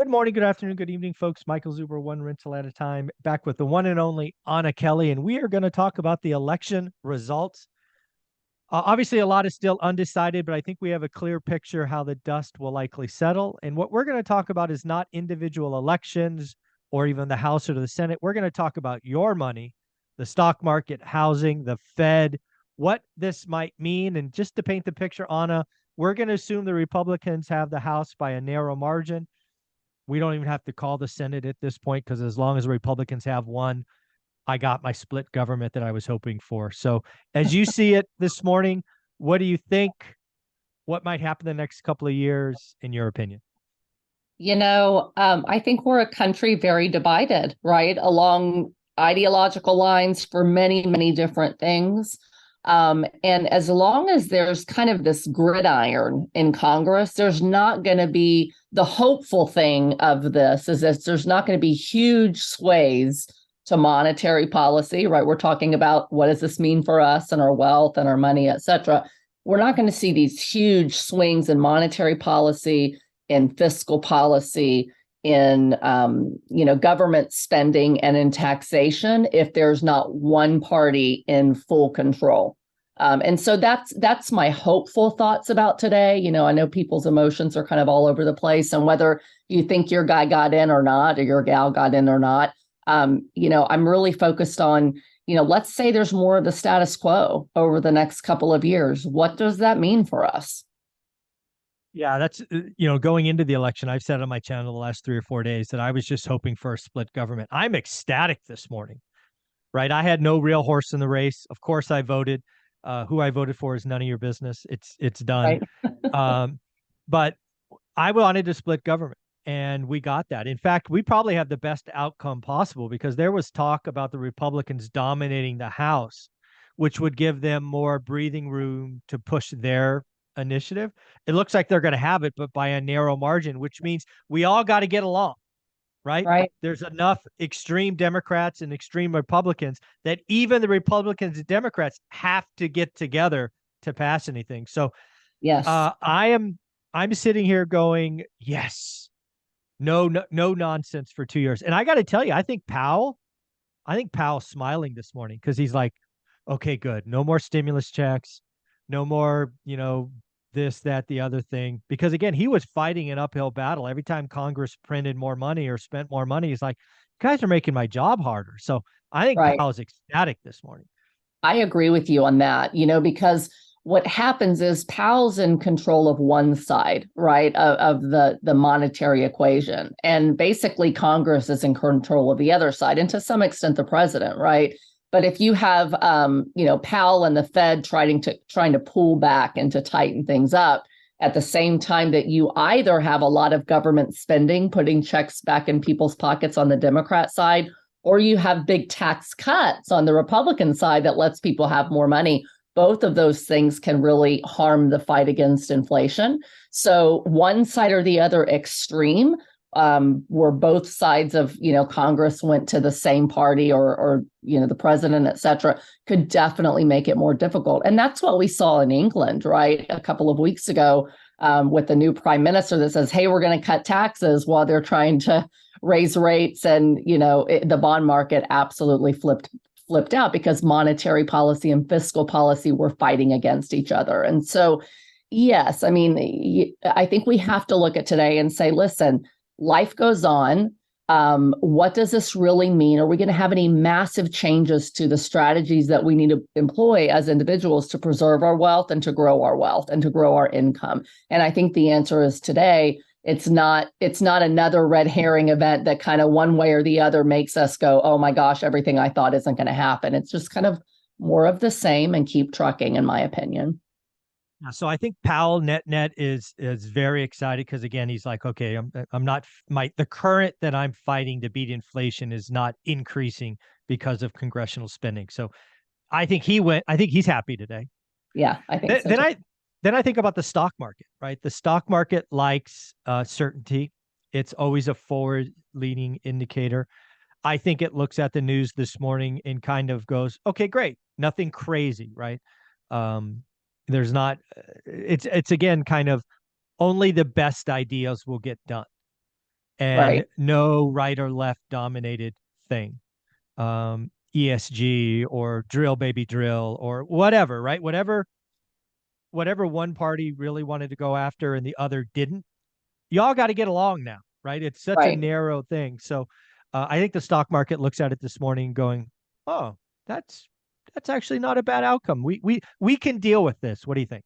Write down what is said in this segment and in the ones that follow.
Good morning, good afternoon, good evening, folks. Michael Zuber, one rental at a time, back with the one and only Anna Kelly, and we are going to talk about the election results. Obviously, a lot is still undecided, but I think we have a clear picture how the dust will likely settle. And what we're going to talk about is not individual elections or even the House or the Senate. We're going to talk about your money, the stock market, housing, the Fed, what this might mean. And just to paint the picture, Anna, we're going to assume the Republicans have the House by a narrow margin. We don't even have to call the Senate at this point because as long as the Republicans have one, I got my split government that I was hoping for. So as you see it this morning, what do you think? What might happen the next couple of years, in your opinion? I think we're a country very divided, right, along ideological lines for many, many different things. And as long as there's kind of this gridiron in Congress, there's not going to be the hopeful thing of this is that there's not going to be huge sways to monetary policy, right? We're talking about what does this mean for us and our wealth and our money, et cetera. We're not going to see these huge swings in monetary policy, in fiscal policy, in government spending, and in taxation if there's not one party in full control. And so that's my hopeful thoughts about today. I know people's emotions are kind of all over the place, and whether you think your guy got in or not, or your gal got in or not, I'm really focused on, let's say there's more of the status quo over the next couple of years. What does that mean for us? Yeah, that's, going into the election, I've said on my channel the last 3 or 4 days that I was just hoping for a split government. I'm ecstatic this morning, right? I had no real horse in the race. Of course, I voted. Who I voted for is none of your business. It's done. Right. But I wanted to split government, and we got that. In fact, we probably have the best outcome possible because there was talk about the Republicans dominating the House, which would give them more breathing room to push their initiative. It looks like they're going to have it, but by a narrow margin, which means we all got to get along, right? Right. There's enough extreme Democrats and extreme Republicans that even the Republicans and Democrats have to get together to pass anything. So Yes. I'm sitting here going, yes, no nonsense for 2 years. And I got to tell you, I think Powell's smiling this morning because he's like, okay, good. No more stimulus checks, no more, this, that, the other thing. Because again, he was fighting an uphill battle. Every time Congress printed more money or spent more money, he's like, you guys are making my job harder. So I think Right. Powell's ecstatic this morning. I agree with you on that, because what happens is Powell's in control of one side, right, of the monetary equation. And basically Congress is in control of the other side, and to some extent the president, right? But if you have Powell and the Fed trying to pull back and to tighten things up at the same time that you either have a lot of government spending, putting checks back in people's pockets on the Democrat side, or you have big tax cuts on the Republican side that lets people have more money. Both of those things can really harm the fight against inflation. So one side or the other extreme, where both sides of Congress went to the same party, or the president, et cetera, could definitely make it more difficult. And that's what we saw in England, right, a couple of weeks ago, with the new prime minister that says, hey, we're going to cut taxes while they're trying to raise rates. And the bond market absolutely flipped out because monetary policy and fiscal policy were fighting against each other. And so, yes, I mean, I think we have to look at today and say, listen, life goes on. What does this really mean? Are we going to have any massive changes to the strategies that we need to employ as individuals to preserve our wealth and to grow our wealth and to grow our income? And I think the answer is today, it's not another red herring event that kind of one way or the other makes us go, oh my gosh, everything I thought isn't going to happen. It's just kind of more of the same and keep trucking, in my opinion. So I think Powell net is very excited because again he's like, okay, I'm not the current that I'm fighting to beat inflation is not increasing because of congressional spending. So I think he's happy today. Yeah, I think Then, so then too. I think about the stock market, right? The stock market likes certainty. It's always a forward leaning indicator. I think it looks at the news this morning and kind of goes, okay, great, nothing crazy, right? Um, there's not, it's again kind of only the best ideas will get done. and Right. no right or left dominated thing. ESG or drill baby drill or whatever, right? Whatever one party really wanted to go after and the other didn't. Y'all got to get along now, right? It's such a Right. narrow thing. So I think the stock market looks at it this morning going, "Oh, that's that's actually not a bad outcome. We can deal with this. What do you think?"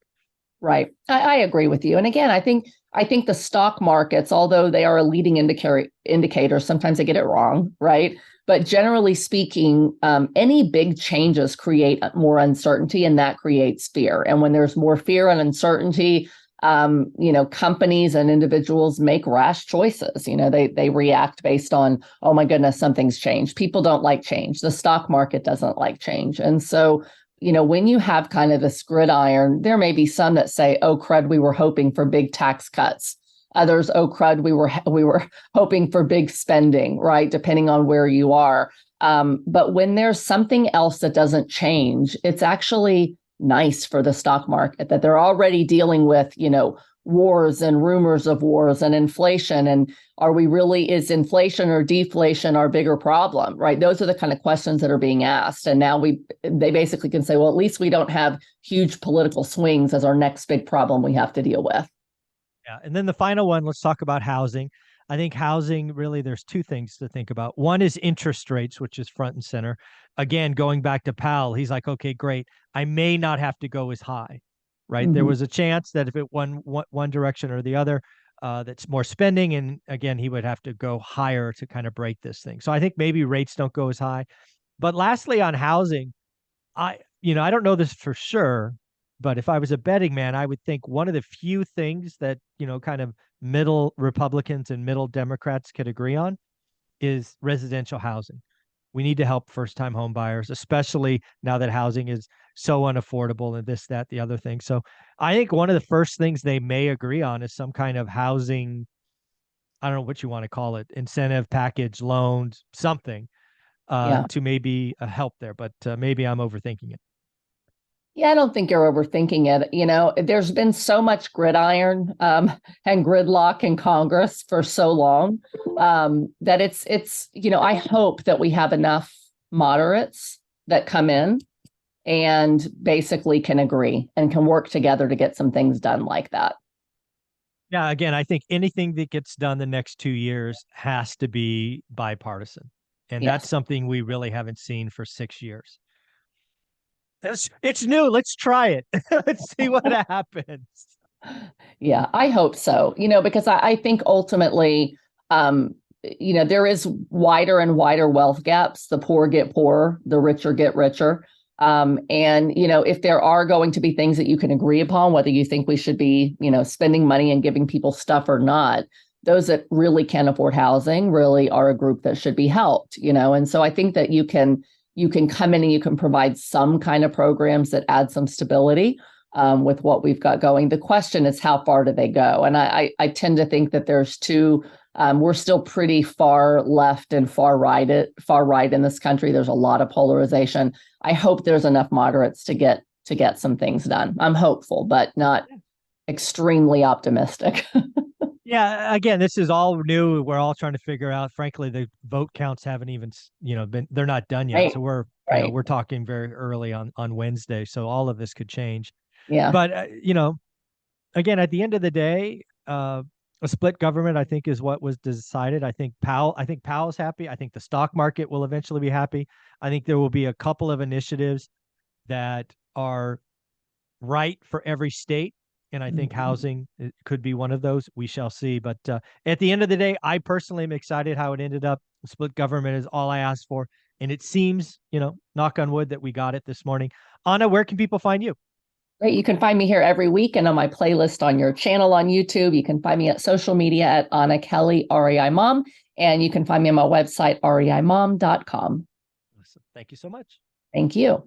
Right. I agree with you. And again, I think the stock markets, although they are a leading indicator, sometimes they get it wrong, right? But generally speaking, any big changes create more uncertainty, and that creates fear. And when there's more fear and uncertainty, companies and individuals make rash choices. They react based on, oh my goodness, something's changed. People don't like change. The stock market doesn't like change, and so when you have kind of this gridiron, there may be some that say, "Oh crud, we were hoping for big tax cuts." Others, "Oh crud, we were hoping for big spending," right? Depending on where you are. But when there's something else that doesn't change, it's actually nice for the stock market that they're already dealing with, wars and rumors of wars and inflation. And is inflation or deflation our bigger problem, right? Those are the kind of questions that are being asked. And now they basically can say, well, at least we don't have huge political swings as our next big problem we have to deal with. Yeah. And then the final one, let's talk about housing. I think housing, really, there's two things to think about. One is interest rates, which is front and center. Again, going back to Powell, he's like, okay, great. I may not have to go as high, right? There Mhm. was a chance that if it went one direction or the other, that's more spending. And again, he would have to go higher to kind of break this thing. So I think maybe rates don't go as high. But lastly, on housing, I don't know this for sure, but if I was a betting man, I would think one of the few things that, kind of middle Republicans and middle Democrats could agree on is residential housing. We need to help first-time home buyers, especially now that housing is so unaffordable and this, that, the other thing. So I think one of the first things they may agree on is some kind of housing, I don't know what you want to call it, incentive package, loans, something Yeah. to maybe help there. But maybe I'm overthinking it. Yeah, I don't think you're overthinking it. There's been so much gridiron and gridlock in Congress for so long that I hope that we have enough moderates that come in and basically can agree and can work together to get some things done like that. Yeah, again, I think anything that gets done the next 2 years has to be bipartisan. And that's Yes. something we really haven't seen for 6 years. It's new. Let's try it. Let's see what happens. Yeah, I hope so. Because I think ultimately, there is wider and wider wealth gaps. The poor get poorer, the richer get richer. And if there are going to be things that you can agree upon, whether you think we should be, spending money and giving people stuff or not, those that really can't afford housing really are a group that should be helped, And so I think that you can come in and you can provide some kind of programs that add some stability with what we've got going. The question is, how far do they go? And I tend to think that there's two. We're still pretty far left and far right in this country. There's a lot of polarization. I hope there's enough moderates to get some things done. I'm hopeful, but not extremely optimistic. Yeah, again, this is all new. We're all trying to figure out. Frankly, the vote counts haven't even, they're not done yet. Right. So Right. we're talking very early on Wednesday. So all of this could change. Yeah. But again, at the end of the day, a split government, I think, is what was decided. I think Powell's happy. I think the stock market will eventually be happy. I think there will be a couple of initiatives that are right for every state. And I think Mhm. housing could be one of those. We shall see. But at the end of the day, I personally am excited how it ended up. Split government is all I asked for. And it seems, knock on wood, that we got it this morning. Anna, where can people find you? Great. You can find me here every week and on my playlist on your channel on YouTube. You can find me at social media at Anna Kelly, REI Mom. And you can find me on my website, reimom.com. Awesome. Thank you so much. Thank you.